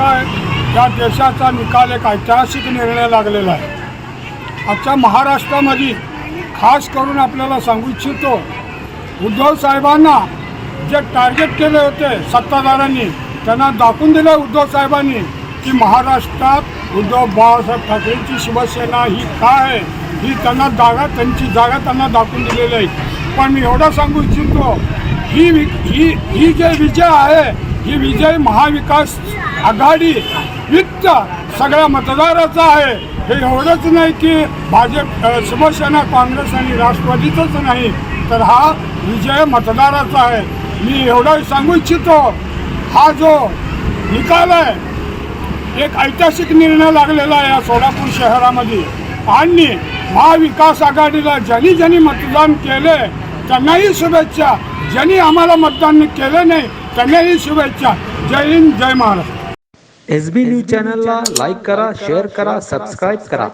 कसं आहे, या देशाचा निकाल एक ऐतिहासिक निर्णय लागलेला आहे. आजच्या महाराष्ट्रामध्ये खास करून आपल्याला सांगू इच्छितो, उद्धव साहेबांना जे टार्गेट केले होते सत्ताधाऱ्यांनी, त्यांना दाखवून दिलं उद्धव साहेबांनी की महाराष्ट्रात उद्धव बाळासाहेब ठाकरेंची शिवसेना ही काय आहे, ही त्यांना त्यांची जागा त्यांना दाखवून दिलेली आहे. पण मी एवढं सांगू इच्छितो, ही जे विजय आहे, ही विजय महाविकास आघाडी वित्त सगळ्या मतदाराचा आहे. हे एवढंच नाही की भाजप, शिवसेना, काँग्रेस आणि राष्ट्रवादीचंच नाही, तर हा विजय मतदाराचा आहे. मी एवढं सांगू इच्छितो, हा जो निकाल आहे, एक ऐतिहासिक निर्णय लागलेला आहे या सोलापूर शहरामध्ये. आणि महाविकास आघाडीला ज्यांनी मतदान केले त्यांनाही शुभेच्छा, ज्यांनी आम्हाला मतदान केले नाही त्यांनाही शुभेच्छा. जय हिंद, जय महाराष्ट्र. SB न्यूज चॅनलला लाईक करा, शेअर करा, सबस्क्राईब करा.